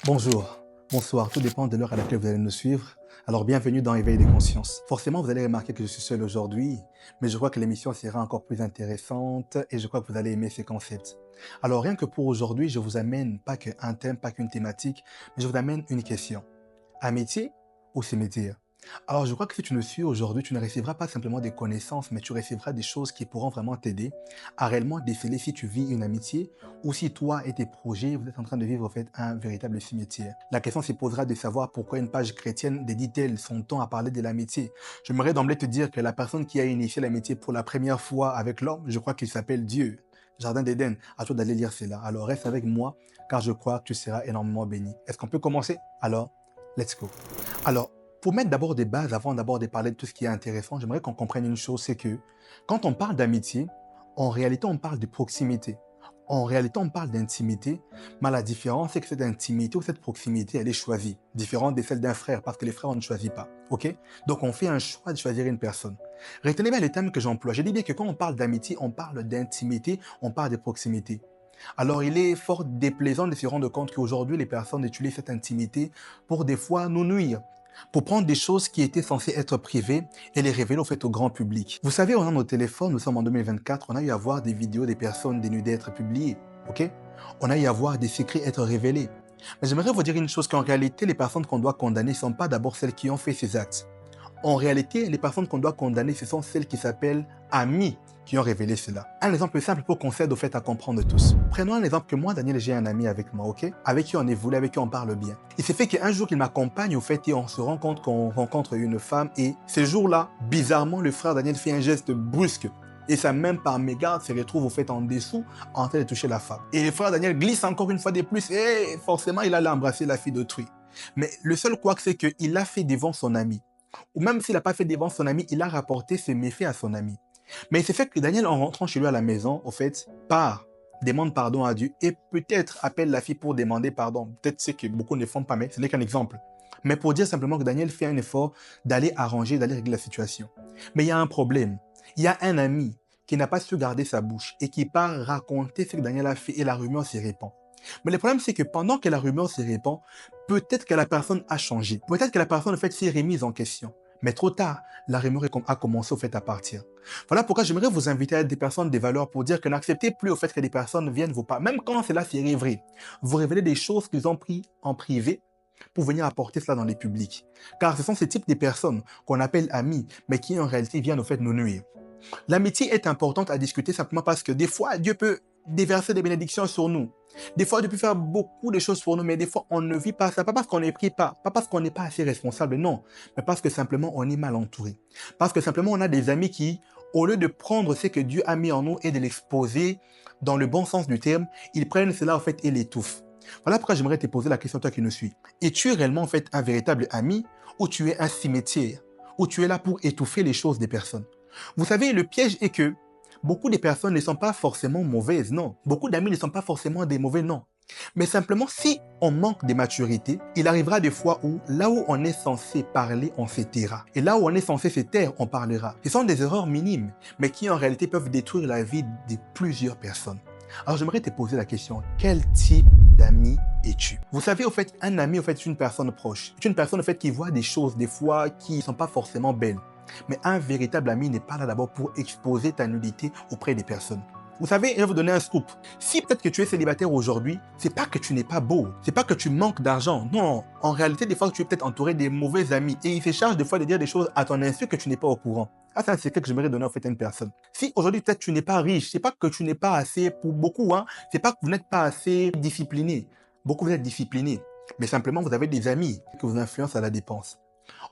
Bonjour, bonsoir, tout dépend de l'heure à laquelle vous allez nous suivre. Alors bienvenue dans Éveil des consciences. Forcément, vous allez remarquer que je suis seul aujourd'hui, mais je crois que l'émission sera encore plus intéressante et je crois que vous allez aimer ces concepts. Alors rien que pour aujourd'hui, je vous amène pas qu'un thème, pas qu'une thématique, mais je vous amène une question. Amitié ou cimetière? Alors je crois que si tu nous suis aujourd'hui, tu ne recevras pas simplement des connaissances, mais tu recevras des choses qui pourront vraiment t'aider à réellement déceler si tu vis une amitié ou si toi et tes projets, vous êtes en train de vivre en fait un véritable cimetière. La question se posera de savoir pourquoi une page chrétienne dédie-t-elle son temps à parler de l'amitié. J'aimerais d'emblée te dire que la personne qui a initié l'amitié pour la première fois avec l'homme, je crois qu'il s'appelle Dieu. Jardin d'Éden, à toi d'aller lire cela. Alors reste avec moi car je crois que tu seras énormément béni. Est-ce qu'on peut commencer? Alors, let's go. Alors, pour mettre d'abord des bases, avant d'abord de parler de tout ce qui est intéressant, j'aimerais qu'on comprenne une chose, c'est que quand on parle d'amitié, en réalité, on parle de proximité. En réalité, on parle d'intimité, mais la différence, c'est que cette intimité ou cette proximité, elle est choisie, différente de celle d'un frère, parce que les frères, on ne choisit pas. Ok? Donc, on fait un choix de choisir une personne. Retenez bien les termes que j'emploie. Je dis bien que quand on parle d'amitié, on parle d'intimité, on parle de proximité. Alors, il est fort déplaisant de se rendre compte qu'aujourd'hui, les personnes utilisent cette intimité pour des fois nous nuire, pour prendre des choses qui étaient censées être privées et les révéler au fait au grand public. Vous savez, on a nos téléphones, nous sommes en 2024, on a eu à voir des vidéos des personnes dénudées être publiées, ok? On a eu à voir des secrets être révélés. Mais j'aimerais vous dire une chose, qu'en réalité, les personnes qu'on doit condamner ne sont pas d'abord celles qui ont fait ces actes. En réalité, les personnes qu'on doit condamner, ce sont celles qui s'appellent amis qui ont révélé cela. Un exemple simple pour qu'on s'aide au fait à comprendre tous. Prenons un exemple que moi, Daniel, j'ai un ami avec moi, ok? Avec qui on évolue, avec qui on parle bien. Il s'est fait qu'un jour, il m'accompagne au fait et on se rend compte qu'on rencontre une femme et ce jour-là, bizarrement, le frère Daniel fait un geste brusque. Et sa main par mégarde se retrouve au fait en dessous, en train de toucher la femme. Et le frère Daniel glisse encore une fois de plus et forcément, il allait embrasser la fille d'autrui. Mais le seul couac, c'est qu'il l'a fait devant son ami. Ou même s'il n'a pas fait devant son ami, il a rapporté ses méfaits à son ami. Mais il s'est fait que Daniel, en rentrant chez lui à la maison, au fait, part, demande pardon à Dieu et peut-être appelle la fille pour demander pardon. Peut-être c'est que beaucoup ne font pas, mais ce n'est qu'un exemple. Mais pour dire simplement que Daniel fait un effort d'aller arranger, d'aller régler la situation. Mais il y a un problème. Il y a un ami qui n'a pas su garder sa bouche et qui part raconter ce que Daniel a fait et la rumeur s'y répand. Mais le problème, c'est que pendant que la rumeur s'y répand, peut-être que la personne a changé. Peut-être que la personne, en fait, s'est remise en question. Mais trop tard, la rumeur a commencé au fait à partir. Voilà pourquoi j'aimerais vous inviter à être des personnes de valeur pour dire que n'acceptez plus au fait que des personnes viennent vous parler. Même quand cela s'est vrai, vous révélez des choses qu'ils ont pris en privé pour venir apporter cela dans les publics. Car ce sont ces types de personnes qu'on appelle amis, mais qui en réalité viennent au fait nous nuire. L'amitié est importante à discuter simplement parce que des fois, Dieu peut déverser des bénédictions sur nous. Des fois, Dieu peut faire beaucoup de choses pour nous, mais des fois, on ne vit pas ça. Pas parce qu'on ne prie pas parce qu'on n'est pas assez responsable, non, mais parce que simplement, on est mal entouré. Parce que simplement, on a des amis qui, au lieu de prendre ce que Dieu a mis en nous et de l'exposer dans le bon sens du terme, ils prennent cela en fait et l'étouffent. Voilà pourquoi j'aimerais te poser la question, toi qui nous suis. Es-tu réellement en fait un véritable ami ou tu es un cimetière, ou tu es là pour étouffer les choses des personnes? Vous savez, le piège est que beaucoup de personnes ne sont pas forcément mauvaises, non. Beaucoup d'amis ne sont pas forcément des mauvais, non. Mais simplement, si on manque de maturité, il arrivera des fois où, là où on est censé parler, on se taira. Et là où on est censé se taire, on parlera. Ce sont des erreurs minimes, mais qui en réalité peuvent détruire la vie de plusieurs personnes. Alors j'aimerais te poser la question, quel type d'ami es-tu? Vous savez, au fait, un ami, au fait, est une personne proche. C'est une personne, au fait, qui voit des choses, des fois, qui ne sont pas forcément belles. Mais un véritable ami n'est pas là d'abord pour exposer ta nudité auprès des personnes. Vous savez, je vais vous donner un scoop. Si peut-être que tu es célibataire aujourd'hui, c'est pas que tu n'es pas beau, c'est pas que tu manques d'argent. Non, en réalité, des fois, tu es peut-être entouré des mauvais amis et ils se chargent des fois de dire des choses à ton insu que tu n'es pas au courant. Ah, c'est un secret que j'aimerais donner en fait à une personne. Si aujourd'hui, peut-être tu n'es pas riche, c'est pas que tu n'es pas assez, pour beaucoup, hein, c'est pas que vous n'êtes pas assez discipliné. Beaucoup vous êtes disciplinés, mais simplement vous avez des amis qui vous influencent à la dépense.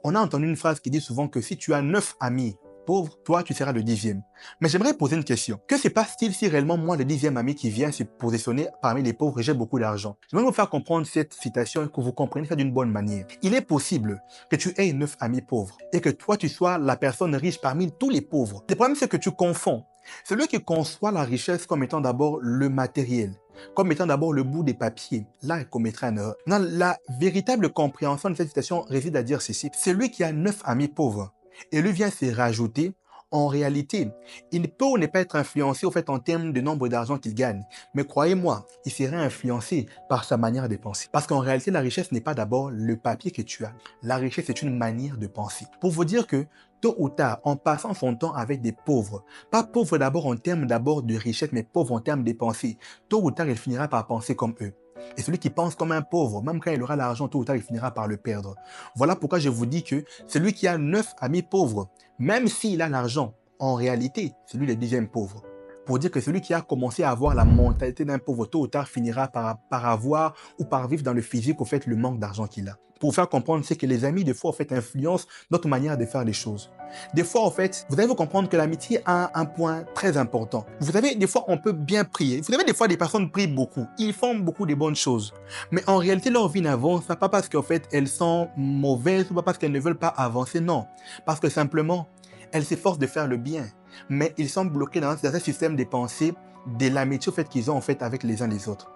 On a entendu une phrase qui dit souvent que si tu as 9 amis pauvres, toi, tu seras le 10e. Mais j'aimerais poser une question. Que se passe-t-il si réellement moi, le 10e ami qui vient se positionner parmi les pauvres, j'ai beaucoup d'argent? J'aimerais vous faire comprendre cette citation et que vous compreniez ça d'une bonne manière. Il est possible que tu aies 9 amis pauvres et que toi, tu sois la personne riche parmi tous les pauvres. Le problème, c'est que tu confonds. Celui qui conçoit la richesse comme étant d'abord le matériel, comme étant d'abord le bout des papiers, là, il commettra une erreur. Non, la véritable compréhension de cette citation réside à dire ceci. Celui qui a 9 amis pauvres et lui vient se rajouter En réalité, il peut ou ne pas être influencé au fait en termes de nombre d'argent qu'il gagne. Mais croyez-moi, il serait influencé par sa manière de penser. Parce qu'en réalité, la richesse n'est pas d'abord le papier que tu as. La richesse est une manière de penser. Pour vous dire que tôt ou tard, en passant son temps avec des pauvres, pas pauvres d'abord en termes d'abord de richesse, mais pauvres en termes de pensée, tôt ou tard, il finira par penser comme eux. Et celui qui pense comme un pauvre, même quand il aura l'argent, tôt ou tard, il finira par le perdre. Voilà pourquoi je vous dis que celui qui a 9 amis pauvres, même s'il a l'argent, en réalité, c'est lui le deuxième pauvre. Pour dire que celui qui a commencé à avoir la mentalité d'un pauvre, tôt ou tard, finira par avoir ou par vivre dans le physique, au fait, le manque d'argent qu'il a. Pour vous faire comprendre, c'est que les amis, des fois, en fait, influencent notre manière de faire les choses. Des fois, en fait, vous allez vous comprendre que l'amitié a un point très important. Vous savez, des fois, on peut bien prier. Vous savez, des fois, des personnes prient beaucoup. Ils font beaucoup de bonnes choses. Mais en réalité, leur vie n'avance pas parce qu'en fait, elles sont mauvaises ou pas parce qu'elles ne veulent pas avancer. Non. Parce que simplement, elles s'efforcent de faire le bien. Mais ils sont bloqués dans un système de pensée de l'amitié qu'ils ont en fait avec les uns les autres.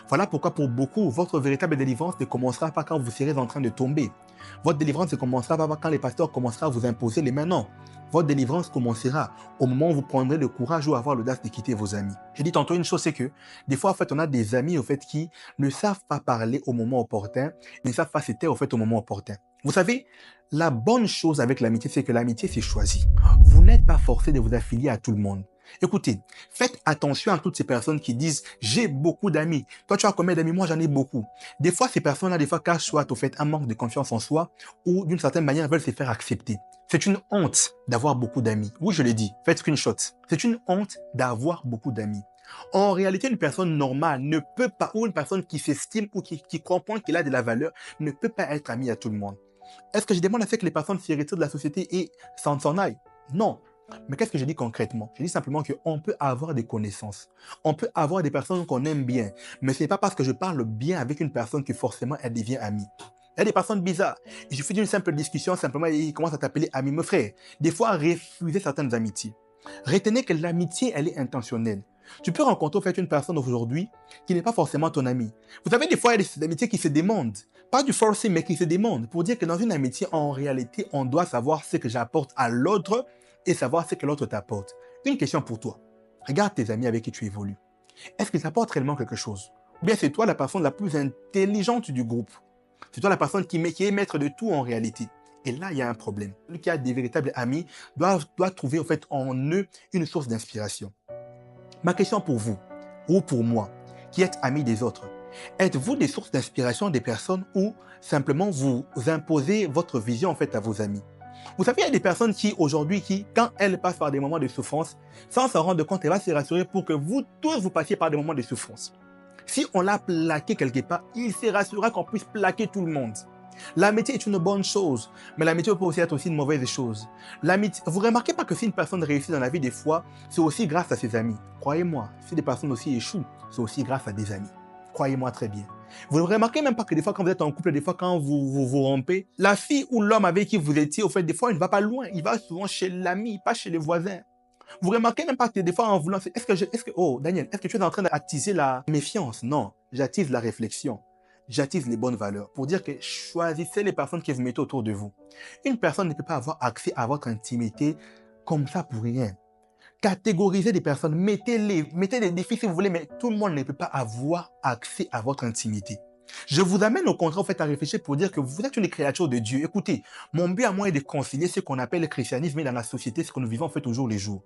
Voilà pourquoi pour beaucoup, votre véritable délivrance ne commencera pas quand vous serez en train de tomber. Votre délivrance ne commencera pas quand les pasteurs commenceront à vous imposer les mains. Non. Votre délivrance commencera au moment où vous prendrez le courage ou avoir l'audace de quitter vos amis. J'ai dit tantôt une chose, c'est que des fois, en fait, on a des amis au fait, qui ne savent pas parler au moment opportun, ne savent pas se taire au fait, au moment opportun. Vous savez, la bonne chose avec l'amitié, c'est que l'amitié, c'est choisi. Vous n'êtes pas forcé de vous affilier à tout le monde. Écoutez, faites attention à toutes ces personnes qui disent « j'ai beaucoup d'amis ». Toi, tu as combien d'amis? Moi, j'en ai beaucoup. Des fois, ces personnes-là, des fois, cachent soit au fait un manque de confiance en soi ou d'une certaine manière, veulent se faire accepter. C'est une honte d'avoir beaucoup d'amis. Oui, je l'ai dit, faites screenshot. C'est une honte d'avoir beaucoup d'amis. En réalité, une personne normale ne peut pas, ou une personne qui s'estime ou qui comprend qu'il a de la valeur, ne peut pas être amie à tout le monde. Est-ce que je demande à ce que les personnes s'y retirent de la société et s'en aillent? Non. Mais qu'est-ce que je dis concrètement? Je dis simplement qu'on peut avoir des connaissances. On peut avoir des personnes qu'on aime bien. Mais ce n'est pas parce que je parle bien avec une personne que forcément elle devient amie. Il y a des personnes bizarres. Il suffit d'une simple discussion, simplement, ils commencent à t'appeler ami, mon frère. Des fois, refuser certaines amitiés. Retenez que l'amitié, elle est intentionnelle. Tu peux rencontrer en fait une personne aujourd'hui qui n'est pas forcément ton ami. Vous savez, des fois, il y a des amitiés qui se demandent. Pas du forcing, mais qui se demandent. Pour dire que dans une amitié, en réalité, on doit savoir ce que j'apporte à l'autre et savoir ce que l'autre t'apporte. Une question pour toi. Regarde tes amis avec qui tu évolues. Est-ce qu'ils t'apportent réellement quelque chose? Ou bien c'est toi la personne la plus intelligente du groupe. C'est toi la personne qui est maître de tout en réalité. Et là, il y a un problème. Celui qui a des véritables amis doit trouver en fait en eux une source d'inspiration. Ma question pour vous, ou pour moi, qui êtes amis des autres, êtes-vous des sources d'inspiration des personnes ou simplement vous imposez votre vision en fait à vos amis? Vous savez, il y a des personnes qui aujourd'hui, quand elles passent par des moments de souffrance, sans s'en rendre compte, elle va se rassurer pour que vous tous vous passiez par des moments de souffrance. Si on l'a plaqué quelque part, il se rassurera qu'on puisse plaquer tout le monde. L'amitié est une bonne chose, mais l'amitié peut aussi être une mauvaise chose. Vous remarquez pas que si une personne réussit dans la vie des fois, c'est aussi grâce à ses amis. Croyez-moi, si des personnes aussi échouent, c'est aussi grâce à des amis. Croyez-moi très bien. Vous ne remarquez même pas que des fois quand vous êtes en couple, des fois quand vous rompez, la fille ou l'homme avec qui vous étiez, au fait, des fois il ne va pas loin, il va souvent chez l'ami, pas chez les voisins. Vous remarquez même pas que des fois en voulant, oh Daniel, est-ce que tu es en train d'attiser la méfiance? Non, j'attise la réflexion. J'attise les bonnes valeurs pour dire que choisissez les personnes que vous mettez autour de vous. Une personne ne peut pas avoir accès à votre intimité comme ça pour rien. Catégorisez des personnes, mettez des défis si vous voulez, mais tout le monde ne peut pas avoir accès à votre intimité. Je vous amène au contraire en fait, à réfléchir pour dire que vous êtes une créature de Dieu. Écoutez, mon but à moi est de concilier ce qu'on appelle le christianisme et dans la société, ce que nous vivons en fait au jour le jour.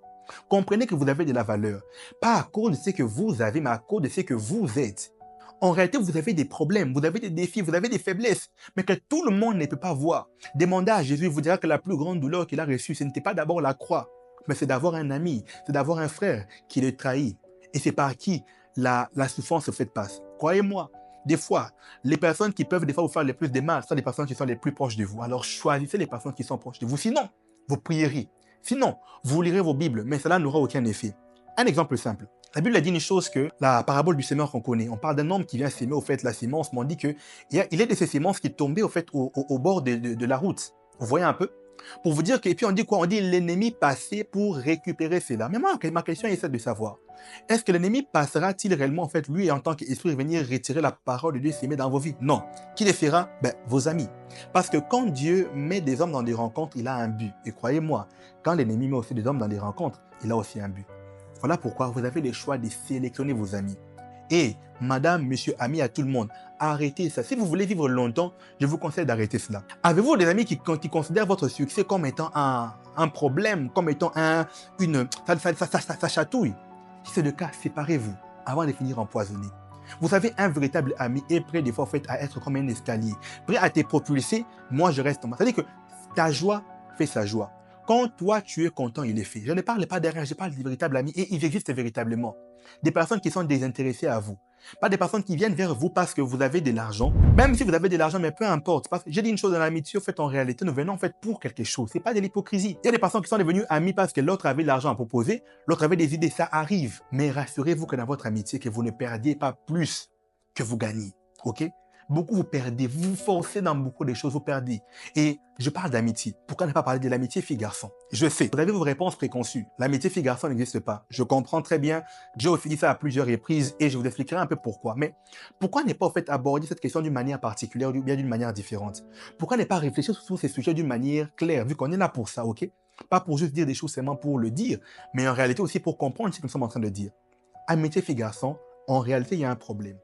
Comprenez que vous avez de la valeur, pas à cause de ce que vous avez, mais à cause de ce que vous êtes. En réalité, vous avez des problèmes, vous avez des défis, vous avez des faiblesses, mais que tout le monde ne peut pas voir. Demandez à Jésus, il vous dira que la plus grande douleur qu'il a reçue, ce n'était pas d'abord la croix, mais c'est d'avoir un ami, c'est d'avoir un frère qui le trahit. Et c'est par qui la souffrance se fait passe. Croyez-moi, des fois, les personnes qui peuvent des fois vous faire le plus de mal sont les personnes qui sont les plus proches de vous. Alors choisissez les personnes qui sont proches de vous. Sinon, vous prierez. Sinon, vous lirez vos Bibles, mais cela n'aura aucun effet. Un exemple simple. La Bible a dit une chose que la parabole du semeur qu'on connaît. On parle d'un homme qui vient s'aimer au fait la sémence, mais on dit qu'il est de ces sémences qui tombaient au fait au bord de la route. Vous voyez un peu? Pour vous dire que, et puis on dit quoi? On dit l'ennemi passé pour récupérer cela. Mais moi, ma question est celle de savoir, est-ce que l'ennemi passera-t-il réellement, en fait, lui, en tant qu'esprit, venir retirer la parole de Dieu s'aimer dans vos vies? Non. Qui les fera? Ben, vos amis. Parce que quand Dieu met des hommes dans des rencontres, il a un but. Et croyez-moi, quand l'ennemi met aussi des hommes dans des rencontres, il a aussi un but. Voilà pourquoi vous avez le choix de sélectionner vos amis. Et madame, monsieur, ami à tout le monde, arrêtez ça. Si vous voulez vivre longtemps, je vous conseille d'arrêter cela. Avez-vous des amis qui considèrent votre succès comme étant un problème, comme étant ça chatouille? Si c'est le cas, séparez-vous avant de finir empoisonné. Vous savez, un véritable ami est prêt des fois en fait, à être comme un escalier, prêt à te propulser. Moi, je reste en bas. C'est-à-dire que ta joie fait sa joie. Quand toi, tu es content, il est fait. Je ne parle pas derrière, je parle des véritables amis et ils existent véritablement. Des personnes qui sont désintéressées à vous. Pas des personnes qui viennent vers vous parce que vous avez de l'argent. Même si vous avez de l'argent, mais peu importe. Parce que j'ai dit une chose dans l'amitié, en fait, en réalité, nous venons en fait pour quelque chose. C'est pas de l'hypocrisie. Il y a des personnes qui sont devenues amies parce que l'autre avait de l'argent à proposer, l'autre avait des idées, ça arrive. Mais rassurez-vous que dans votre amitié, que vous ne perdiez pas plus que vous gagnez. Ok? Beaucoup vous perdez, vous vous forcez dans beaucoup de choses, vous perdez. Et je parle d'amitié. Pourquoi ne pas parler de l'amitié fille-garçon? Je sais, vous avez vos réponses préconçues. L'amitié fille-garçon n'existe pas. Je comprends très bien. J'ai aussi dit ça à plusieurs reprises et je vous expliquerai un peu pourquoi. Mais pourquoi ne pas en fait aborder cette question d'une manière particulière ou bien d'une manière différente? Pourquoi ne pas réfléchir sur ces sujets d'une manière claire, vu qu'on est là pour ça, ok? Pas pour juste dire des choses seulement pour le dire, mais en réalité aussi pour comprendre ce que nous sommes en train de dire. Amitié fille-garçon, en réalité, il y a un problème.